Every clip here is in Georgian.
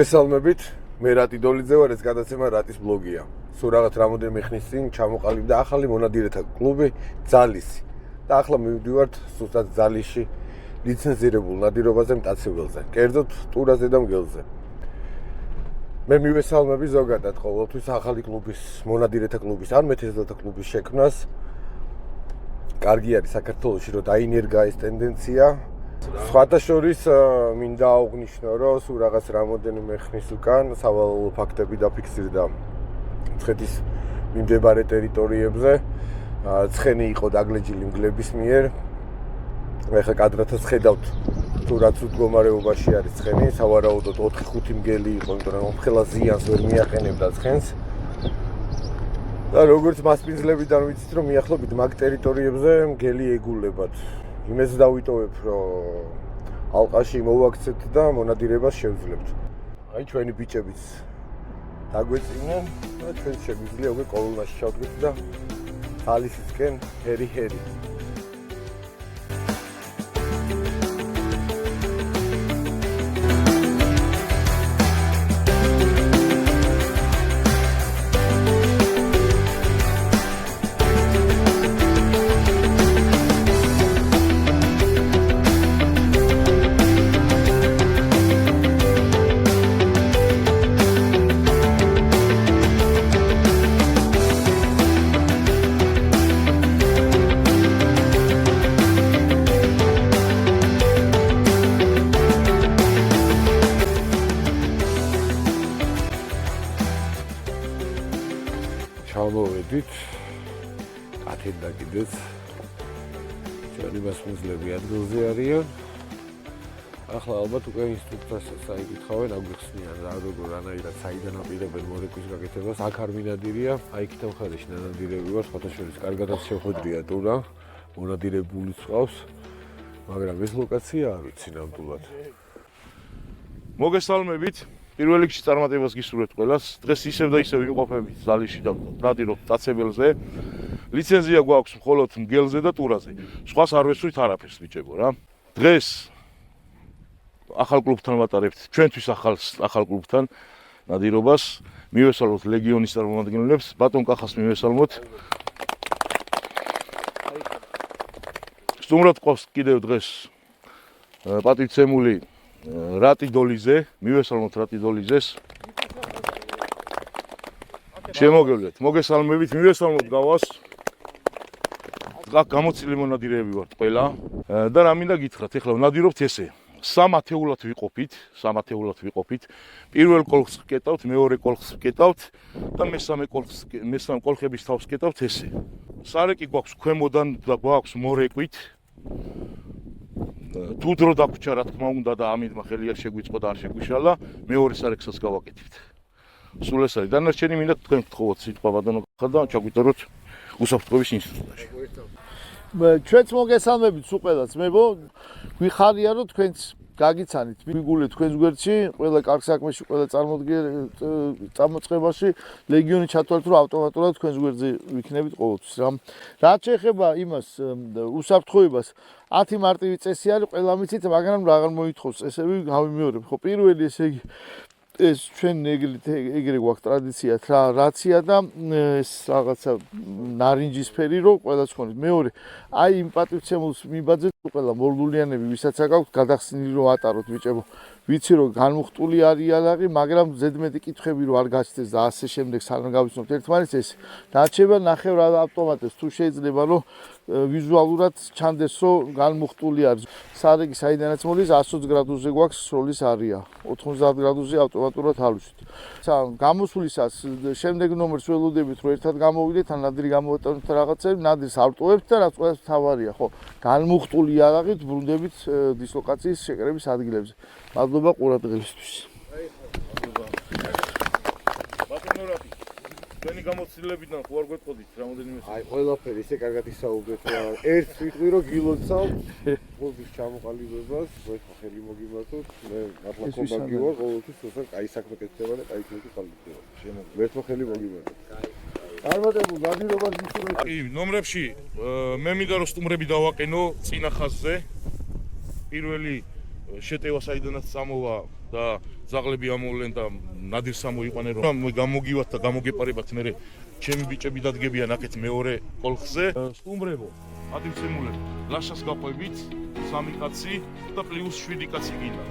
მოგესალმებით, მე რატი დოლიძე ვარ, ეს გადაცემა რატის ბლოგია. სულ რაღაც რამოდენიმე ხნის წინ ჩამოყალიბდა ახალი მონადირეთა კლუბი ძალისი. და ახლა მივდივართ სუსტად ძალისში ლიცენზირებულ ნადირობაზე მტაცებელზე, კერძოდ ტურაზე და მგელზე. მე მივესალმები ზოგადად ყოველთვის ახალი კლუბის, მონადირეთა კლუბის ან მეთევზეთა კლუბის შექმნას. კარგი არის საქართველოში, რომ დაინერგა ეს ტენდენცია. სხვათა შორის მინდა აღვნიშნო, რომ სულ რაღაც რამოდენიმე ხნის უკან სავალალო ფაქტები დაფიქსირდა მცხეთის მიმდებარე ტერიტორიებზე. ცხენი იყო დაგლეჯილი მგლების მიერ. ეხლა კადრათაც ხედავთ, თუ რაც მდგომარეობაში არის ცხენი, სავარაუდოდ 4-5 მგელი იყო, იმიტომ რომ ხელა ზიანს ვერ მიაყენებდა ცხენს. და როგორც მასპინძლებიდან ვიცით, რომ მიახლოებით მაგ ტერიტორიებზე მგელი ეგულებათ. იმას დავიტოვებ, რომ ალყაში მოვაქცეთ და მონადირებას შევძლებთ. აი ჩვენი ბიჭებიც დაგვეწინენ და ჩვენ შეგვიძლია უკვე კოლონაში ჩავდგეთ და ალისისკენ ჰერი. ჩავმოვედით კათედრა და კიდეც ჩვენი მასპინძლები ადგილზე არიან. ახლა ალბათ უკვე ინსტრუქტორს საიკითხავენ, აგვიხსნიან რა როგორ რანაირად საიდან აპირებენ მორეკვის გაკეთებას. აქ არ მინადირია, აი იქით მხარეში ნადირები ვარ, სხვათა შორის კარგადაც შეხვედრია ტურა, მონადირებულიც ყავს, მაგრამ ეს ლოკაცია არ ვიცი ნამდვილად. მოგესალმებით. პირველ რიგში წარმატებას გისურვებთ ყველას. დღეს ისევ და ისევ ვიმყოფებით ძალისში და ნადირობთ მტაცებელზე. ლიცენზია გვაქვს მხოლოდ მგელზე და ტურაზე. სხვას არ ვესურვით არაფერს ბიჭებო რა. დღეს ახალ კლუბთან ვატარებთ, ჩვენთვის ახალ კლუბთან ნადირობას. მივესალმოთ ლეგიონის წარმომადგენლებს, ბატონ კახას მივესალმოთ. სტუმრად ყავს კიდევ დღეს პატივცემული რატი დოლიძე, მივესალმოთ რატი დოლიძეს. შემოგევლეთ, მოგესალმებით, მივესალმოთ გავას. აქ გამოცილი მონადირეები ვართ ყველა და რა მინდა გითხრათ, ეხლა ვნადირობთ ესე. სამ ათეულად ვიყოფით. პირველ კოლხს ვკეტავთ, მეორე კოლხს ვკეტავთ და მესამე კოლხების თავს ვკეტავთ ესე. სარეკი გვაქვს ქვემოდან და გვაქვს მორეკვით. თუ დრო დაგვჭა რა თქმა უნდა და ამიტომ ხელი არ შეგვიწყო და არ შეგვიშალა, მეორე სარეკსაც გავაკეთებთ. სულ ეს არის. დანარჩენი მინდა თქვენ გთხოვოთ სიტყვა ბატონო ხა და ჩაგვიწეროთ უსაფრთხოების ინსტიტუტში. ჩვენც მოგესალმებით სულ ყველას. მე გვიხარია რომ თქვენც გაგიცანით მიგულეთ თქვენს გვერდში, ყველა კარგ საქმეში, ყველა წარმოწყებაში ლეგიონი ჩათვალეთ, რომ ავტომატურად თქვენს გვერდზე ვიქნებით ყოველთვის. რაც შეეხება იმას უსაფრთხოებას, 10 მარტივი წესი არის, ყველა მიცით, მაგრამ აღარ მოითხოვს, ესე გავიმეორებ. ხო, პირველი ესე იგი ეს ჩვენ ეგრე გვაქვს ტრადიცია რაცია და ეს რაღაცა ნარინჯისფერი რო ყველას ხონით. მეორე, აი იმ პატივცემულს მიბაძეთ ყველა მორგულიანები, ვისაც აქვს გადახსნილი რომ ატაროთ ბიჭებო. ვიცი რომ განმუხტული არის იალაღი, მაგრამ ზედმეტი კითხვები რო არ გაჩნდეს და ასე შემდეგ სანამ გავიცნობთ ერთმანეთს ეს დარჩება ნახევრად ავტომატებს თუ შეიძლება რომ ვიზუალურად ჩანდეს რომ განმუხტული არის. სარეკი საიდანაც მოდის 120 გრადუსზე გვაქვს სროლის არია, 90 გრადუსზე ავტომატურად ალვით. გამოსვლისას შემდეგ ნომერს ველოდებით რომ ერთად გამოვიდეთ ან ნადირი გამოვატანოთ რაღაცები, ნადირს ავტოვებთ და რაც ყველას თავარია, ხო, განმუხტული იალაღით ბრუნდებით დისლოკაციის შეკრების ადგილებზე. მადლობა ყურადღებისთვის. ბატონო რატი თქვენი გამოცდილებიდან ხო არ გვეტყოდით რამოდენიმე აი ყველაფერი ისე კარგად ისაუბრეთ რა. ერთ ვიტყვი რომ გილოცავთ კლუბის ჩამოყალიბებას, მოიხო ხელი მოგიმართოთ. მე მართლა კომბაგი ვარ, ყოველთვის უბრალოდ კაი საქმე კეთდება და კაი კლუბი ყალიბდება. მერტო ხელი მოგიმართოთ. წარმატებულ ნადირობას გისურვებთ. კი, ნომრებში მე მინდა რომ სტუმრები დავაყენო წინა ხაზზე. პირველი შეტევა საიდანაც წამოვა და ძაღლები ამოვლენ და ნადირს ამოიყვანენ რომ მე გამოგივათ და გამოგეპარებათ მე ჩემი ბიჭები დადგებიან აქეთ მეორე კოლხზე სტუმრებო ადივცემულებ ლაშას გაყვებით 3 კაცი და პლუს 7 კაცი გინდა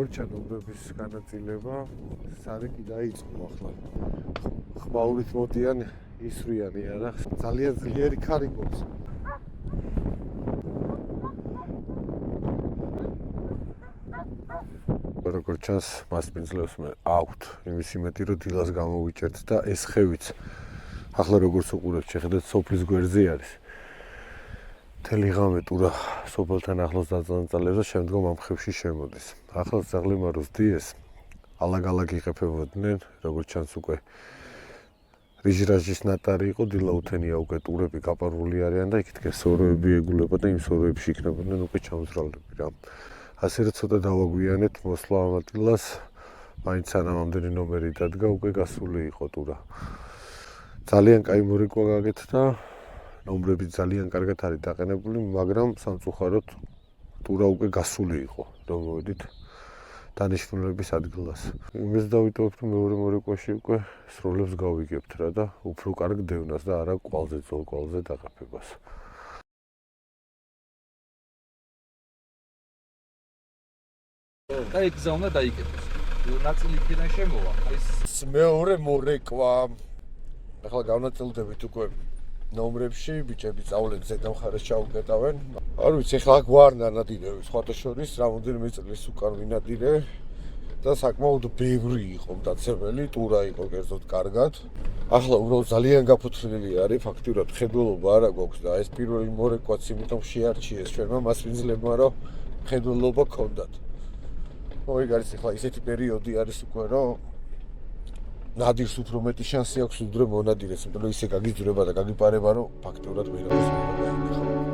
მორჩანობრების განაწილება სარეკი დაიწყო ახლა ხმაურით მოდიან ისვრიანი არა ძალიან ძლიერი ქარი გვაქვს როგორც ჩანს მასპინძლებს მე აქვთ იმის იმედი რომ დილას გამოვიჭერთ და ეს ხევიც ახლა როგორც უყურებთ შეხედეთ სოფლის გვერდზე არის მთელი ღამე ტურა სოფელთან ახლოს დაწანწალებს და შემდგომ ამ ხევში შემოდის. ახლა ძაღლებმა როს დიეს ალაგ-ალაგ იღებებოდნენ, როგორც ჩანს უკვე რიჟრაჟის ნატარი იყო, დილაუთენია უკვე ტურები გაპარული არიან და იქით სოროები ეგულებოდა და იმ სოროებში იქნებოდნენ უკვე ჩამოძრალები რა. ასე რომ ცოტა დავაგვიანეთ მოსვლა ამ ადგილას, მაინც სანამ ამდენი ნომერი დადგა, უკვე გასული იყო ტურა. ძალიან კაი მორეკვა გაკეთდა. ნომრები ძალიან კარგად არის დაყენებული, მაგრამ სამწუხაროდ ტურა უკვე გასული იყო, რომ მოვედით დანიშნულების ადგილას. იმის დავიტოვებთ, რომ მეორე მორეკვაში უკვე სროლებს გავიგებთ რა და უფრო კარგ დევნას და არა კვალზე ძოლ-კვალზე დაყაფებას. და ეგ გზა უნდა დაიკეთოს. ნაწილი იქიდან შემოვა. ეს მეორე მორეკვა. ახლა გავნაწილდებით უკვე ნომრებში, ბიჭები წავლენ ზედა მხარეს ჩაუკეტავენ. არ ვიცი, ახლა გვარ ნანადირები, სხვათა შორის რამოდენიმე წლის უკან ვინადირე და საკმაოდ ბევრი იყო მტაცებელი, ტურა იყო კერძოდ კარგად. ახლა უბრალოდ ძალიან გაფოთლილი არის, ფაქტიურად ხედველობა არა გვაქვს და ეს პირველი მორეკვაც იმიტომ შეარჩიეს ჩვენმა მასპინძლებმა, რომ ხედველობა გქონდათ. ოღონდ არის ახლა ისეთი პერიოდი არის უკვე, რომ ნადირს უფრო მეტი შანსი აქვს უდრე მონადირეს, იმიტომ რომ ისე გაგიძვრება და გაგიპარება, რომ ფაქტიურად ვერავის ვერ დაინახავ.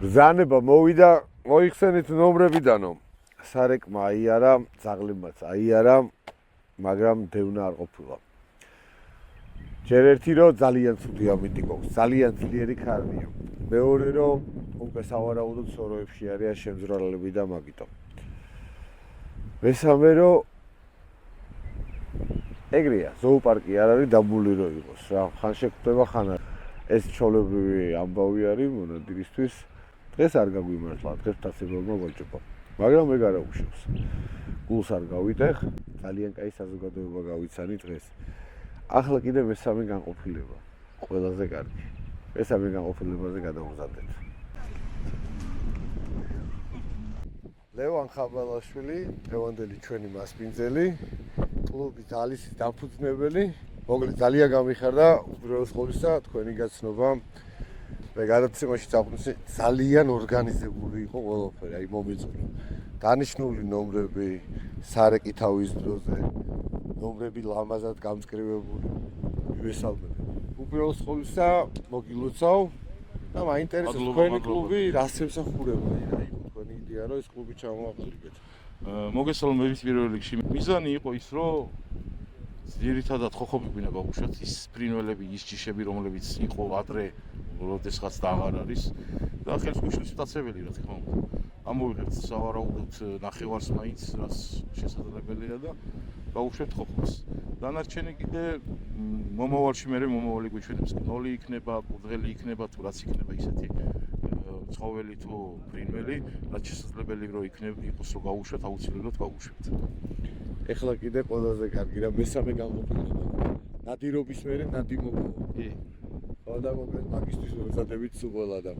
ბრძანება მოვიდა, მოიხსენით ნომრებიდანო. სარეკმა აიარა, ძაღლებმაც აიარა, მაგრამ დევნა არ ყოფილა. ჯერ ერთი რომ ძალიან ცუდი ამინდი გვაქვს, ძალიან ძლიერი ქარია. მეორე რომ უკვე სავარაუდოდ სოროებში არიან შემძრალები და მაგიტომ. მესამე რომ ეგრეა, ზოოპარკი არ არის დაბული რო იყოს რა, ხან შეგვხვდება ხან არა. ეს ჩოლებრივი ამბავი არის მონადირისთვის. დღეს არ გაგვიმართლა, დღეს თასებელმა ვაჭრობა. მაგრამ ეგ არა უშავს. გულს არ გავიტეხ, ძალიან კაი საზოგადოება გავიცანი დღეს. ახლა კიდე მესამე განყოფილება. ყველაზე კარგი. მესამე განყოფილებაზე გადავმზადეთ. ლევან ხაბალაშვილი, დღევანდელი ჩვენი მასპინძელი, კლუბის ალისის დამფუძნებელი. მოკლედ ძალიან გამიხარდა უბრალოდ ყოვლისა თქვენი გაცნობა. მე გადაცემაში წაყვნის ძალიან ორგანიზებული იყო ყველაფერი, აი მომეწონა. დანიშნული ნომრები სარეკითავის დროზე, ნომრები ლამაზად გამწკრივებული. მივესალმები. უბრალოდ ყოვლისა მოგილოცავ და მაინტერესებს თქვენი კლუბი რას ემსახურება. აი იყო თქვენი იდეა რომ ეს კლუბი ჩამოაყალიბეთ. მოგესალმებით პირველ რიგში. მიზანი იყო ის, რომ ძირითადად ხოხობი გვინდა გავუშვათ ის ფრინველები, ის ჯიშები, რომლებიც იყო ადრე, როდესაც და აღარ არის და ხელს გვიშლის მტაცებელი რა თქმა უნდა. ამოვიღებთ სავარაუდოდ ნახევარს მაინც, რაც შესაძლებელია და გავუშვებთ ხოხობს. დანარჩენი კიდე მომავალში მე მომავალი გვიჩვენებს, ნოლი იქნება, კურდღელი იქნება, თუ რაც იქნება ისეთი ცხოველი თუ ფრინველი, რაც შესაძლებელი რომ იყოს რომ გავუშვათ, აუცილებლად გავუშვებთ. ეხლა კიდე ყველაზე კარგი რა მესამე განყოფილება. ნადირობის მერე ნადიმობა. კი. და მოკლედ მაგისტრის უზადებით სულ ყველა და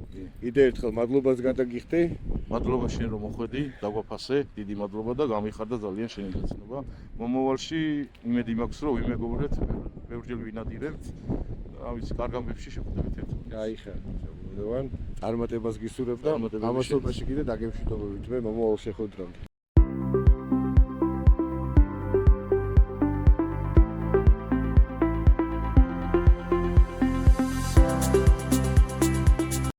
კიდე ერთხელ მადლობას გადაგიხდი. მადლობა შენ რომ მოხვედი, დაგვაფასე, დიდი მადლობა და გამიხარდა ძალიან შენი გაცნობა. მომავალში იმედი მაქვს რომ ვიმეგობრეთ, ბევრჯერ ვინადირებთ. რა ვიცი, კარგ ამბებში შეხვდებით ერთმანეთს. აი ხა, შემოვიდოვან. წარმატებას გისურვებ და წარმატებები ამასობაში კიდე დაგემშვიდობებით მე მომავალ შეხვედრამდე.